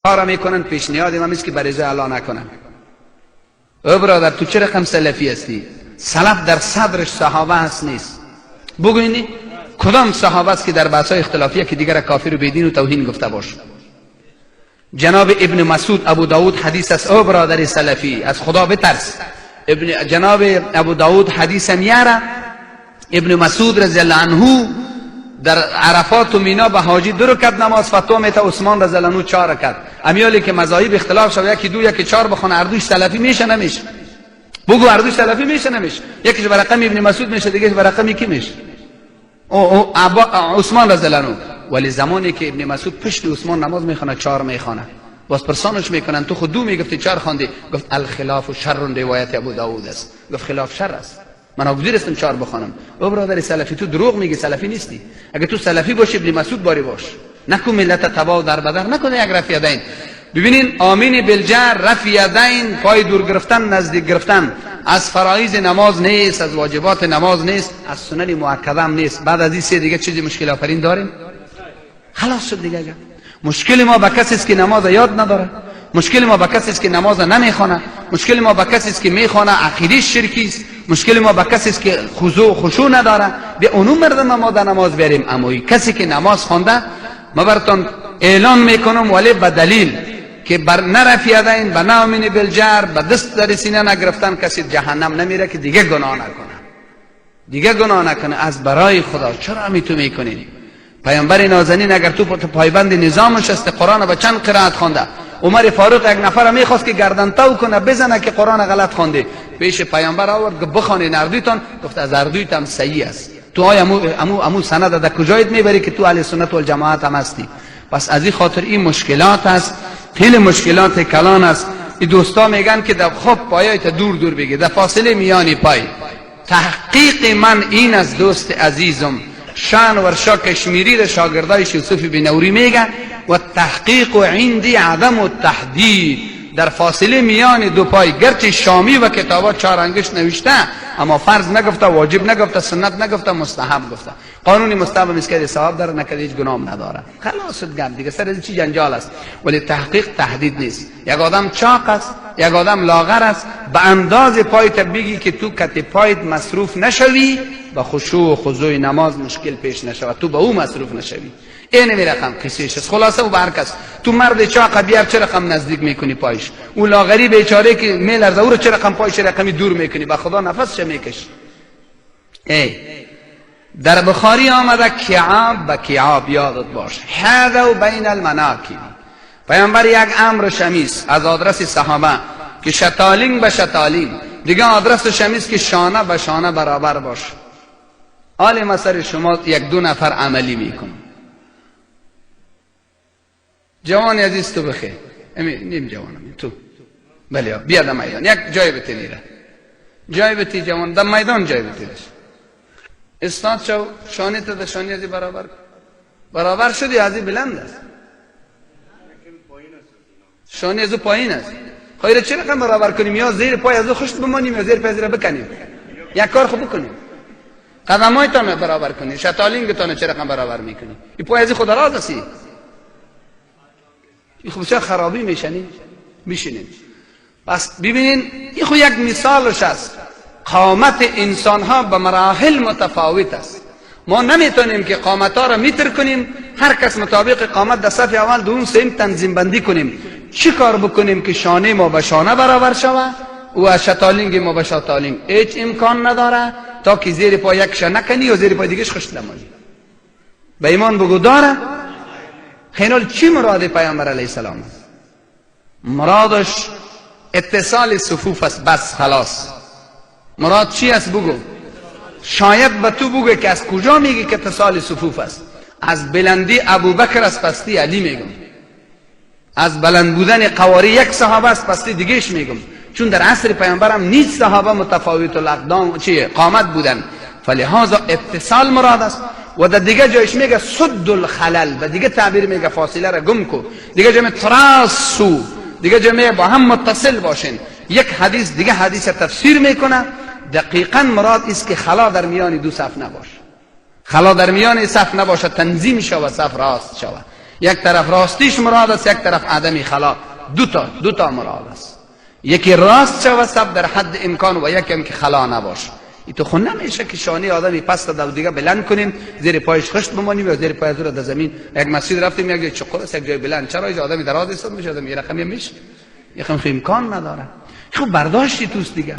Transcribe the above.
کار میکنن، پیشنهاد من است که بریزه اعلا نکنن. او برادر تو چه رقم سلفی هستی؟ سلف در صدرش صحابه هست نیست؟ بگوینی کدام صحابه است که در بحث‌های اختلافیه که دیگر کافر و بیدین و توهین گفته باشه؟ جناب ابن مسعود ابو داود حدیث است، او برادر سلفی از خدا بترس. جناب ابو داود حدیث میاره ابن مسعود رضی الله عنه در عرفات و مینا به حاجی 2 رکعت نماز فتوا میته، عثمان رضی الله عنه 4 رکعت. امیالی که مذاهب اختلاف شد، یکی 2 یکی 4 بخونه، اردوش سلفی میشه نمیشه؟ بگو اردوش سلفی میشه نمیشه؟ یکیش به رقم ابن مسعود میشه، دیگهش به رقم کی میشه؟ عثمان رضی الله عنه. ولی زمانی که ابن مسعود پشت عثمان نماز میخونه 4 میخونه، باز پرسانش میکنن تو خود 2 میگفتی 4 خواندی. گفت الخلاف شر، روایت ابو داود است. گفت خلاف شر است، من اگذیر استم 4 بخونم. او برادر سلفی تو دروغ میگی، سلفی نیستی. اگه تو سلفی باشی ابن مسعود باری باش، نکو ملت تبا در بدر نکنه. یک رفع یدین ببینین، آمین بالجر، رفع یدین، پای دور گرفتن نزدیک گرفتن از فرایض نماز نیست، از واجبات نماز نیست، از سنن مؤکده هم نیست. بعد از این 3 دیگه چیزی مشکل آفرین داریم؟ خلاص شد دیگه. مشکل ما با کسی است که نماز یاد نداره، مشکل ما با کسی است که نماز نمیخونه، مشکل ما با کسی است که میخونه عقیده شرکی است، مشکل ما با کسی است که خشوع نداره. به اونم مردم ما در نماز بریم. اما کسی که نماز خونده، ما براتون اعلان میکنم ولی به دلیل که بر نرفیدین، به نامین بالجر، به دست در سینه نگرفتن، کسی جهنم نمیره که دیگه گناه نکنه، دیگه گناه نکنه. از برای خدا چرا تو میکنی؟ پیامبر نازنین اگر تو پایبند نظامش است، قرآن با چند قرائت خونده. عمر فاروق یک نفر میخواست که گردن تو کنه بزنه که قرآن غلط خونده، پیش پیامبر آورد که بخونید اردویتان. گفت از اردویت هم صحیح است. تو آیا امو سند در کجایت میبری که تو اهل سنت و الجماعت هم هستی؟ پس از این خاطر این مشکلات است، خیلی مشکلات کلان است. این دوستا میگن که در خب پایایت دور دور بگی، در فاصله میانی پای. تحقیق من این از دوست عزیزم شان ورشا کشمیری را شاگردای یوسف بن نوری میگه و تحقیق عندی عدم التحدید، در فاصله میان 2 پای. گرچه شامی و کتابات 4 انگشت نوشته، اما فرض نگفته، واجب نگفته، سنت نگفته، مستحب گفته. قانونی مستحب مسکری ثواب داره، نکرد هیچ گناه نداره. خلاص گرد دیگه، سر چی جنجال است. ولی تحقیق تحدید نیست. یک آدم چاق است، یک آدم لاغر است، به انداز پایت بگی که تو کت پایت مصروف نشوی، با خشوع و خضوع نماز مشکل پیش نشود، تو به او مصروف نشوی. این نمی رقم قصیش است. خلاصه و برکس تو مرد چاق بیار چه رقم نزدیک میکنی پایش، اون لاغری بیچاره که میلرزه او رو چه رقم پایش رقمی دور میکنی، با خدا نفس چه میکش. در بخاری آمده کعاب به کعاب، یادت باش. هذا بین المناکب، پیامبر یک امر شمیس از آدرس صحابه که شتالین به شتالین، دیگه آدرس شمیس که شانه به شانه برابر باش. حال مثل شما 1-2 نفر عملی میکن. جوان عزیز تو بخیر، نیم جوانم تو بله بیا در میدان، یک جای بتی نیره، جای بتی جوان در میدان جای بتی داشت. استاد شو شانه تا در شانه ازی برابر شدی، ازی بلند است، شانه ازو پایین است. خیره چه رقم برابر کنیم؟ یا زیر پای ازو خشت بمانیم یا زیر پای زیر بکنیم. یک کار خوب بکنیم، قدمایتان برابر کنیم، شتالینگتان چه رقم برابر میکنی؟ این پای ازی خدا راز هستی، این خوب چه خرابی میشنین. پس ببینین این خود یک مثالش است. قامت انسان ها به مراحل متفاوت است. ما نمیتونیم که قامت ها را میتر کنیم، هر کس مطابق قامت در صف اول دوم سیم تنظیم بندی کنیم. چی کار بکنیم که شانه ما به شانه برابر شود و شتالینگ ما به شتالینگ؟ هیچ امکان نداره تا که زیر پای یک شانه کنی و زیر پای دیگهش خشت نمانی. به ایمان بگو داره؟ خیلی چی مراد پیامبر علیه السلام؟ مرادش اتصال صفوف است، بس خلاص. مراد چی است بگو؟ شاید به تو بگو که از کجا میگی که اتصال صفوف است؟ از بلندی ابوبکر است، پستی علی میگم. از بلند بودن قواری یک صحابه است، پستی دیگهش میگم. چون در عصر پیامبرم نیست صحابه متفاوت الاقدام قامت بودن، فلهذا اتصال مراد است. و در دیگه جایش میگه سد الخلل، و دیگه تعبیر میگه فاصله را گم کو. دیگه جمع تراسو، دیگه جمع با هم متصل باشین. یک حدیث دیگه حدیث تفسیر میکنه، دقیقاً مراد است که خلا در میان 2 صف نباشه، خلا در میان صف نباشه، تنظیم شود صف راست شود. یک طرف راستیش مراد است، یک طرف عدم خلا. دو تا مراد است. یکی راست شو سب در حد امکان و یکی هم که خلا نباشه. این تو خون نمیشه که شانه آدمی پس تا دیگه بلند کنیم، زیر پایش خشت بمانیم یا زیر پای زور در زمین. یک مسجد رفتیم یک جای چقر است، یک جای بلند. چرا این آدمی دراز ایستاد میشه، آدمی رقمی میشه، یه خم امکان نداره. خب برداشتی توست دیگه.